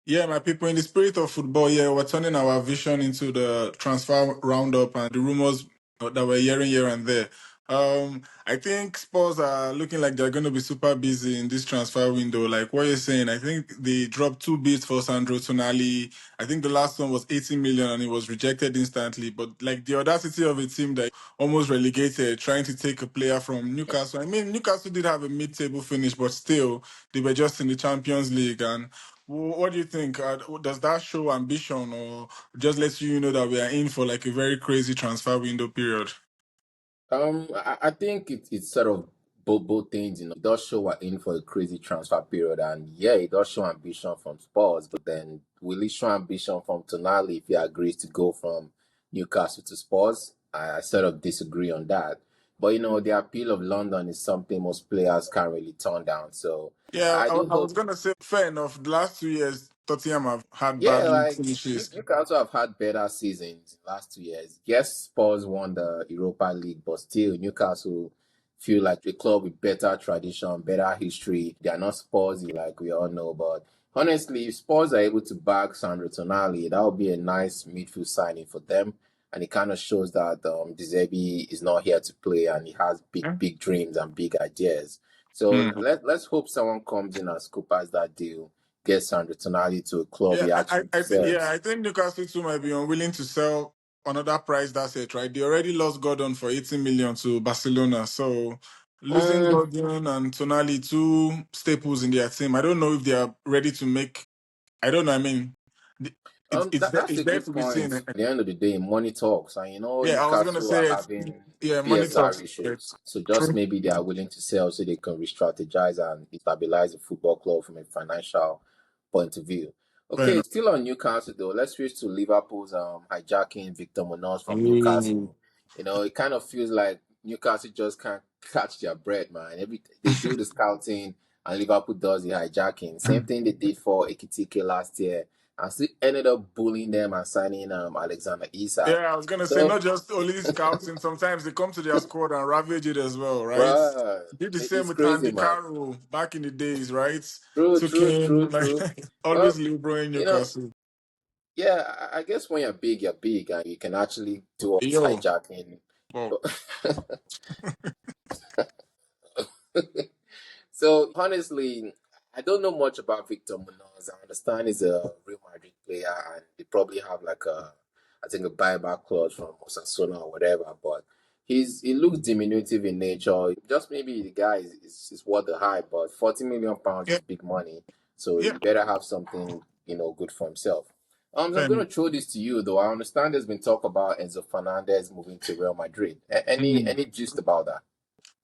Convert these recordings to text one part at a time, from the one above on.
Yeah, my people, in the spirit of football, yeah, we're turning our vision into the transfer roundup and the rumors that we're hearing here and there. I think Spurs are looking like they're going to be super busy in this transfer window. Like what you're saying, I think they dropped two bids for Sandro Tonali. I think the last one was 80 million and it was rejected instantly. But like the audacity of a team that almost relegated, trying to take a player from Newcastle. I mean, Newcastle did have a mid-table finish, but still, they were just in the Champions League. And what do you think? Does that show ambition, or just lets you know that we are in for like a very crazy transfer window period? I think it's sort of both things. It does show we're in for a crazy transfer period, and yeah, it does show ambition from Spurs. But then, will it show ambition from Tonali if he agrees to go from Newcastle to Spurs? I sort of disagree on that. But the appeal of London is something most players can't really turn down. So Yeah, I do I was hope. gonna say fair enough. The last 2 years, Tottenham have had bad Yeah, league like finishes. Newcastle have had better seasons in the last 2 years. Yes, Spurs won the Europa League, but still Newcastle feel like a club with better tradition, better history. They are not Spursy like we all know. But honestly, if Spurs are able to back Sandro Tonali, that would be a nice midfield signing for them. And it kind of shows that De Zerbi is not here to play and he has big dreams and big ideas. So Hmm. let's hope someone comes in and scoopers that deal, get Sandro Tonali to a club Yeah, he actually I deserves. think Newcastle too might be unwilling to sell another price. That's it, right? They already lost Gordon for 80 million to Barcelona, so losing Mm, Gordon and Tonali, two staples in their team, I don't know if they are ready to make. I don't know. I mean, that's it's a there good to be point. seen. At the end of the day, money talks, and Yeah, I was gonna Newcastle are say it. having Yeah, money PSR talks. Right. issues, so just True. maybe they are willing to sell so they can re-strategize and stabilize the football club from a financial point of view. Fair Okay, enough. still on Newcastle though. Let's switch to Liverpool's hijacking Victor Munoz from Ooh. Newcastle. It kind of feels like Newcastle just can't catch their breath, man. They do the scouting and Liverpool does the hijacking. Same thing they did for Ekitike last year and still ended up bullying them and signing Alexander Isak. Yeah, I was gonna say So, not just only scouting. Sometimes they come to their squad and ravage it as well, right? bruh, Did the same it's with crazy, Andy man. Carroll back in the days, right? True, Took true, true, him like true. always Well, libero in you know, Newcastle. yeah, I guess when you're big, and you can actually do all this Yo, hijacking. well, So honestly, I don't know much about Victor Munoz. I understand he's a Real Madrid player, and they probably have like I think a buyback clause from Osasuna or whatever. But he looks diminutive in nature. Just maybe the guy is worth the hype, but 40 million pounds yeah, is big money. So yeah. he better have something good for himself. So I'm gonna And throw this to you though. I understand there's been talk about Enzo Fernandez moving to Real Madrid. Any gist about that?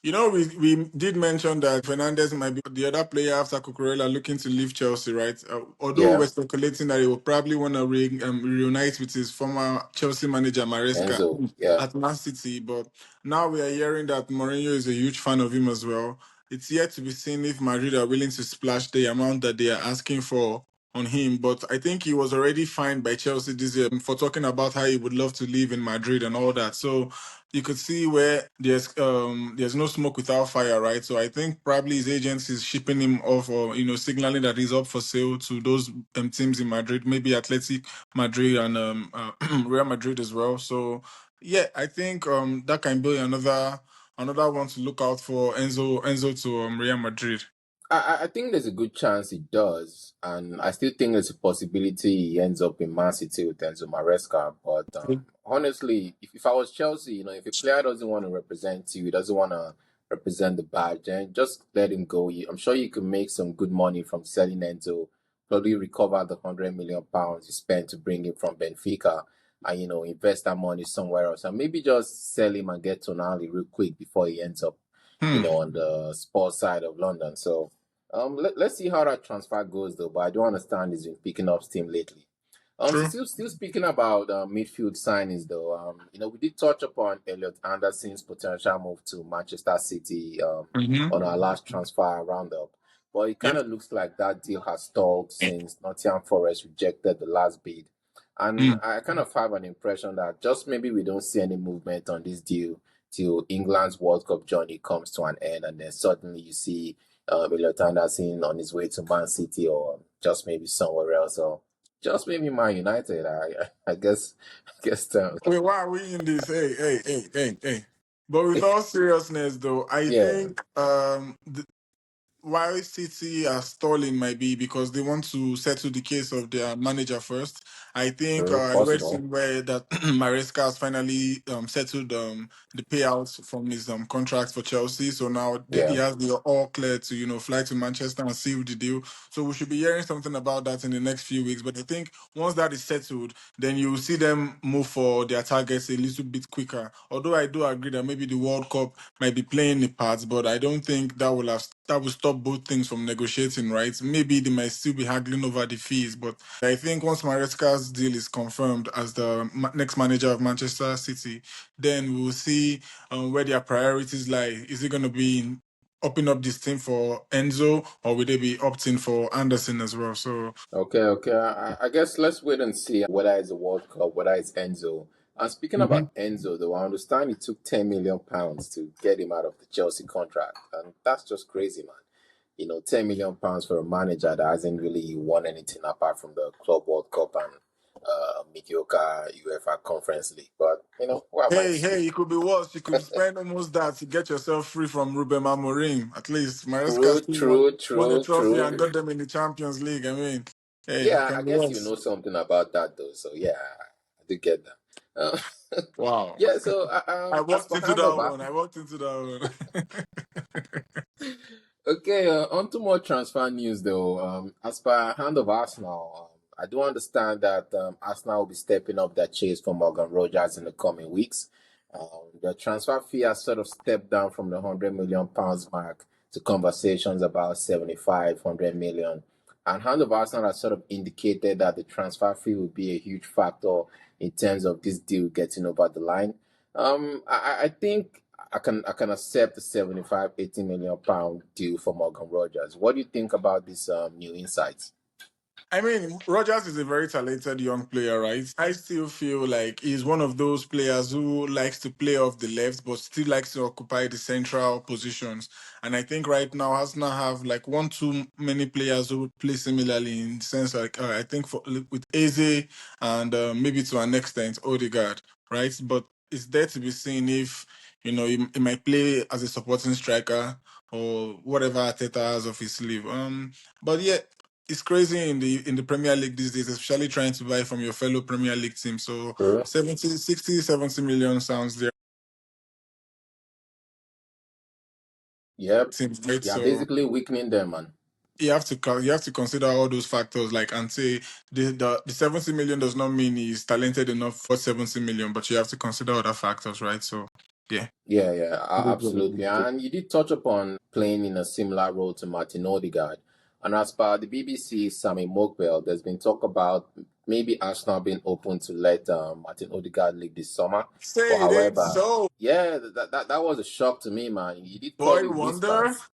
we did mention that Fernandez might be the other player after Cucurella looking to leave Chelsea, right? Although Yeah, we're speculating that he will probably want to reunite with his former Chelsea manager Maresca Enzo. Yeah. at Man City, but now we are hearing that Mourinho is a huge fan of him as well. It's yet to be seen if Madrid are willing to splash the amount that they are asking for on him, but I think he was already fined by Chelsea this year for talking about how he would love to live in Madrid and all that. So you could see where there's no smoke without fire, right? So I think probably his agent is shipping him off, or signaling that he's up for sale to those teams in Madrid, maybe Athletic Madrid and Real Madrid as well. So yeah, I think that can be another one to look out for Enzo to Real Madrid. I think there's a good chance he does, and I still think there's a possibility he ends up in Man City with Enzo Maresca. But honestly, if I was Chelsea, if a player doesn't want to represent you, he doesn't want to represent the badge, then just let him go. I'm sure you can make some good money from selling Enzo, probably recover the £100 million you spent to bring him from Benfica, and invest that money somewhere else, and maybe just sell him and get Tonali real quick before he ends up, Hmm. on the sports side of London. So. Let's see how that transfer goes though, but I do understand he's been picking up steam lately. So True. still speaking about midfield signings though, we did touch upon Elliot Anderson's potential move to Manchester City Hmm. on our last transfer roundup, but it Yeah. kind of looks like that deal has stalled since Nottingham Forest rejected the last bid, and Hmm. I kind of have an impression that just maybe we don't see any movement on this deal till England's World Cup journey comes to an end, and then suddenly you see Elliot Anderson on his way to Man City or just maybe somewhere else or just maybe Man United. I guess Wait, why are we in this? Hey. But with all seriousness, though, I yeah, think why City are stalling might be because they want to settle the case of their manager first. I think true, I read possible. somewhere that Maresca has finally settled the payouts from his contract for Chelsea. So now he Yeah. has the all clear to fly to Manchester and seal the deal. So we should be hearing something about that in the next few weeks. But I think once that is settled, then you will see them move for their targets a little bit quicker. Although I do agree that maybe the World Cup might be playing a part, but I don't think that will stop both things from negotiating, right? Maybe they might still be haggling over the fees, but I think once Maresca's deal is confirmed as the next manager of Manchester City, then we'll see where their priorities lie. Is it going to be in upping up this team for Enzo, or will they be opting for Anderson as well? So Okay. I guess let's wait and see whether it's a World Cup, whether it's Enzo. And speaking Mhm. about Enzo, though, I understand it took £10 million to get him out of the Chelsea contract, and that's just crazy, man. £10 million for a manager that hasn't really won anything apart from the Club World Cup and mediocre UEFA Conference League. But what am I to say? Hey, it could be worse. You could spend almost that to get yourself free from Ruben Amorim. At least Maresca True, still won, true, won a true, trophy and true. got them in the Champions League. I mean, hey, it Yeah, I can be guess you worse. know something about that, though. So yeah, I do get that. Wow. Yeah. So I as walked for into that handover, one. I walked into that one. okay, on to more transfer news though. As per hand of Arsenal, I do understand that Arsenal will be stepping up their chase for Morgan Rogers in the coming weeks. The transfer fee has sort of stepped down from the £100 million mark to conversations about 75, 100 million. And hand of Arsenal has sort of indicated that the transfer fee will be a huge factor in terms of this deal getting over the line. I think I can accept the 75, 80 million pound deal for Morgan Rogers. What do you think about this new insights? I mean, Rogers is a very talented young player, right? I still feel like he's one of those players who likes to play off the left, but still likes to occupy the central positions. And I think right now Arsenal have like one too many players who play similarly in the sense like I think with Eze and maybe to an extent Odegaard, right? But it's there to be seen if he might play as a supporting striker or whatever Ateta has of his sleeve. But yeah, it's crazy in the Premier League these days, especially trying to buy from your fellow Premier League team. So True. 70, 60, 70 million sounds there. Yep. Seems great. Yeah, So basically weakening them, man. you have to consider all those factors, like, and say the 70 million does not mean he's talented enough for 70 million, but you have to consider other factors, right? So yeah. Yeah, absolutely. And you did touch upon playing in a similar role to Martin Odegaard. And as per the BBC, Sammy Mokbel, there's been talk about maybe Arsenal being open to let Martin Odegaard leave this summer. But Say it ain't however, so, yeah, that was a shock to me, man. You did call boy the wonder. whispers.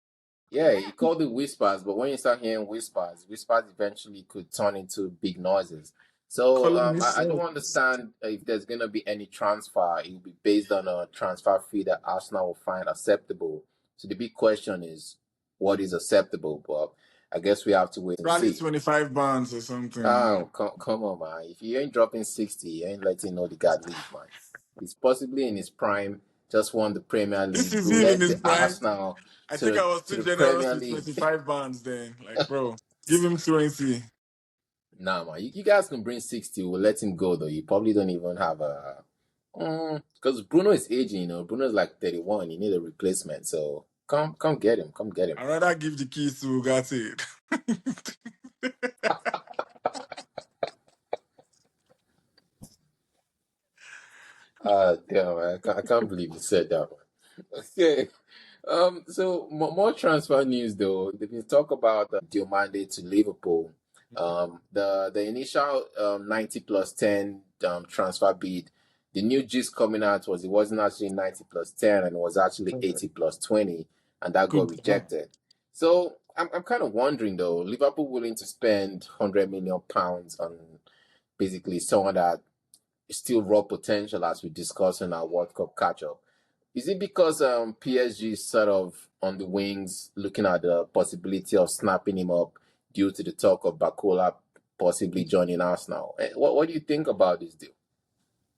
Yeah, he called it whispers, but when you start hearing whispers eventually could turn into big noises. So Calling me I so. don't understand if there's going to be any transfer. It will be based on a transfer fee that Arsenal will find acceptable. So the big question is, what is acceptable? But I guess we have to wait and Probably see. 25 bands or something. Oh, come on, man. If you ain't dropping 60, you ain't letting Odegaard leave, man. He's possibly in his prime, just won the Premier This League, is him in led his the prime. Arsenal I think to I was to too the generous Premier with League. 25 bands then. Like, bro, give him 20. Nah, man, you guys can bring 60. We'll let him go, though. You probably don't even have a. Because Bruno is aging, Bruno's like 31. You need a replacement. So come get him. Come get him. I'd rather give the keys to Ugarte. Damn, man, I can't believe you said that, man. Okay. So more transfer news though. There's been talk about Diomande to Liverpool. The initial 90 plus 10 transfer bid. The new gist coming out was it wasn't actually 90 plus 10 and it was actually 80 plus 20, and that got Good. rejected. So I'm kind of wondering though, Liverpool willing to spend £100 million on basically someone that is still raw potential as we discussed in our World Cup catch up. Is it because PSG is sort of on the wings, looking at the possibility of snapping him up due to the talk of Bakola possibly joining Arsenal? What do you think about this deal?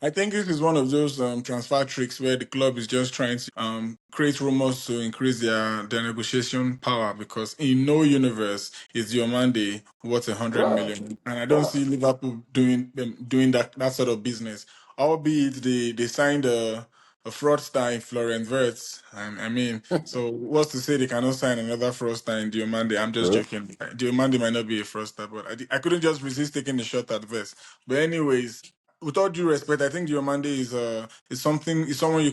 I think this is one of those transfer tricks where the club is just trying to create rumors to increase their negotiation power because in no universe is Diomande worth 100 million, and I don't see Liverpool doing that sort of business. Albeit they signed a fraudster in Florent Wirtz. I mean, so what's to say they cannot sign another fraudster in Diomande? I'm just True. joking. Diomande might not be a fraudster, but I couldn't just resist taking the shot at Wirtz. But anyways, with all due respect, I think Diomande is someone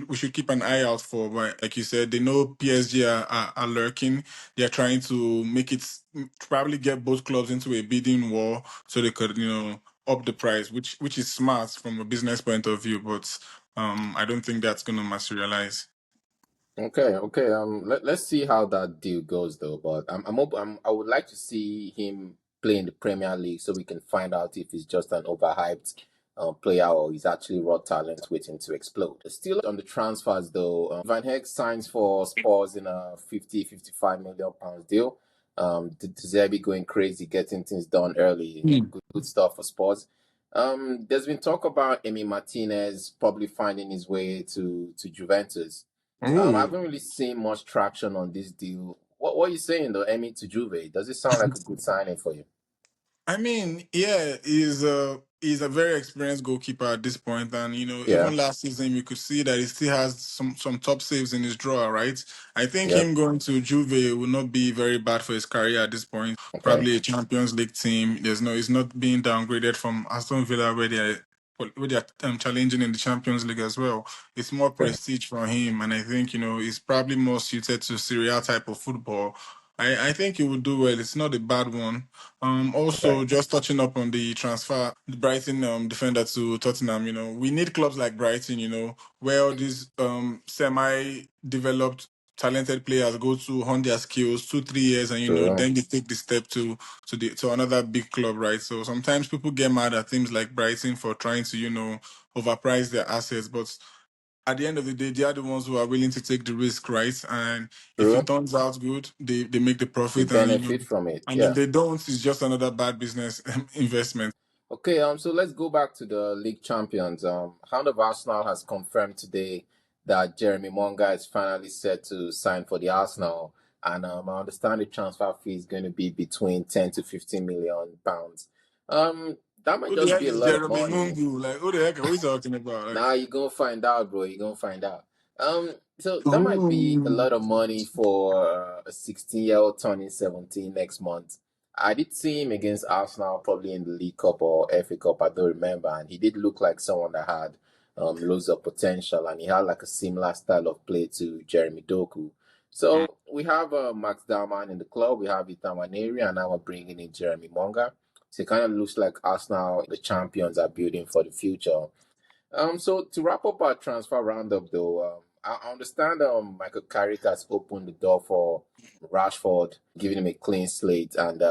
we should keep an eye out for. But like you said, they know PSG are lurking. They're trying to make it probably get both clubs into a bidding war so they could up the price, which is smart from a business point of view. But I don't think that's gonna materialize. Okay. Let's see how that deal goes though. But I would like to see him play in the Premier League so we can find out if he's just an overhyped player or he's actually raw talent waiting to explode. Still on the transfers though, Van Heck signs for Spurs in a 50-55 million pounds deal. De Zerbi going crazy, getting things done early. Good stuff for Spurs. There's been talk about Emi Martinez probably finding his way to Juventus. I Ooh. haven't really seen much traction on this deal. What are you saying though, Emmy to Juve? Does it sound like a good signing for you? I mean, yeah, he's a very experienced goalkeeper at this point, and Yeah. even last season you could see that he still has some top saves in his drawer, right? I think Yep. him going to Juve will not be very bad for his career at this point. Okay. Probably a Champions League team. He's not being downgraded from Aston Villa where they're challenging in the Champions League as well. It's more Okay. prestige for him, and I think he's probably more suited to Serie A type of football. I think he would do well. It's not a bad one. Okay. Also, just touching up on the transfer, the Brighton defender to Tottenham. We need clubs like Brighton. Where all these semi-developed, talented players go to hone their skills 2 3 years, and True. then they take the step to another big club, right? So sometimes people get mad at teams like Brighton for trying to overprice their assets, but at the end of the day, they are the ones who are willing to take the risk, right? And if it True. turns out good, they make the They profit, and benefit from it. and if Yeah. they don't, it's just another bad business investment. Okay, so let's go back to the league champions. Hound of Arsenal has confirmed today that Jeremy Monga is finally set to sign for the Arsenal, and I understand the transfer fee is going to be between 10 to 15 million pounds. That might Who the just hell be a is lot of Jeremy money. Mungu? Like, who the heck are we talking about? Like, Now you're gonna find out, bro. You're gonna find out. So that might be a ooh. lot of money for a 16-year-old turning 17 next month. I did see him against Arsenal, probably in the League Cup or FA Cup. I don't remember, and he did look like someone that had loads of potential, and he had like a similar style of play to Jeremy Doku. So we have Max Dalman in the club. We have Itamaneri, and now we're bringing in Jeremy Monga. So it kind of looks like Arsenal, the champions, are building for the future. So to wrap up our transfer roundup, though, I understand Michael Carrick has opened the door for Rashford, giving him a clean slate. And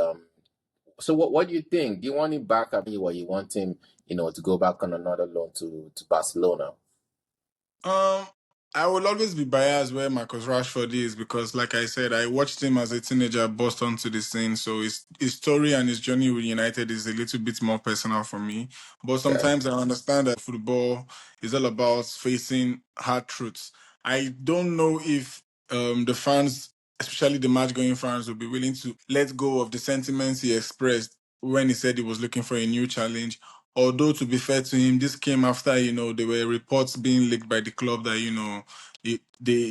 so what do you think? Do you want him back at me, or you want him, to go back on another loan to Barcelona? Um, I will always be biased where Marcus Rashford is because, like I said, I watched him as a teenager burst onto the scene. So his story and his journey with United is a little bit more personal for me. But Okay, sometimes I understand that football is all about facing hard truths. I don't know if the fans, especially the match-going fans, will be willing to let go of the sentiments he expressed when he said he was looking for a new challenge. Although to be fair to him, this came after there were reports being leaked by the club that he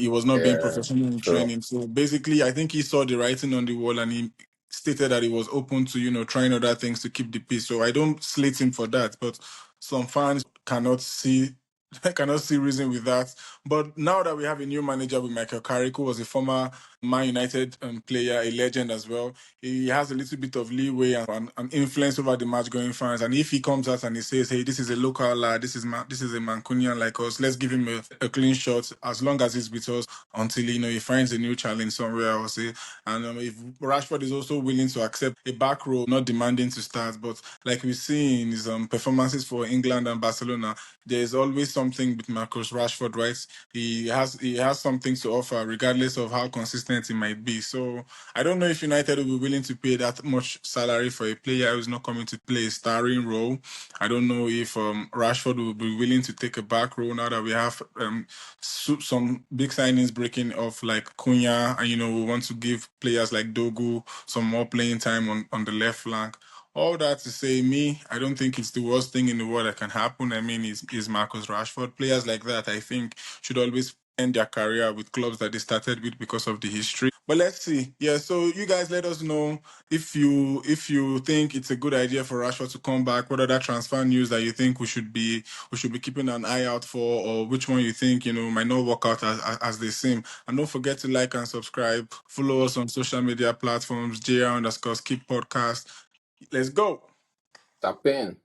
was not being yeah, professional in true. training. So basically, I think he saw the writing on the wall and he stated that he was open to trying other things to keep the peace. So I don't slate him for that, but some fans cannot see. cannot see reason with that. But now that we have a new manager with Michael Carrick, who was a former Man United player, a legend as well. He has a little bit of leeway and influence over the match going fans. And if he comes out and he says, "Hey, this is a local lad. This is a Mancunian like us. Let's give him a clean shot as long as he's with us until he finds a new challenge somewhere else." And if Rashford is also willing to accept a back row, not demanding to start, but like we see in his performances for England and Barcelona, there is always something with Marcus Rashford, right? He has something to offer, regardless of how consistent he might be. So I don't know if United will be willing to pay that much salary for a player who's not coming to play a starring role. I don't know if Rashford will be willing to take a back role now that we have some big signings breaking off like Cunha, and we want to give players like Dogu some more playing time on the left flank. All that to say, I don't think it's the worst thing in the world that can happen. I mean, is Marcus Rashford. Players like that, I think, should always end their career with clubs that they started with because of the history. But let's see. Yeah, so you guys let us know if you think it's a good idea for Rashford to come back. What other transfer news that you think we should be keeping an eye out for, or which one you think might not work out as they seem. And don't forget to like and subscribe. Follow us on social media platforms, JR_Skip podcast. Let's go. Tap in.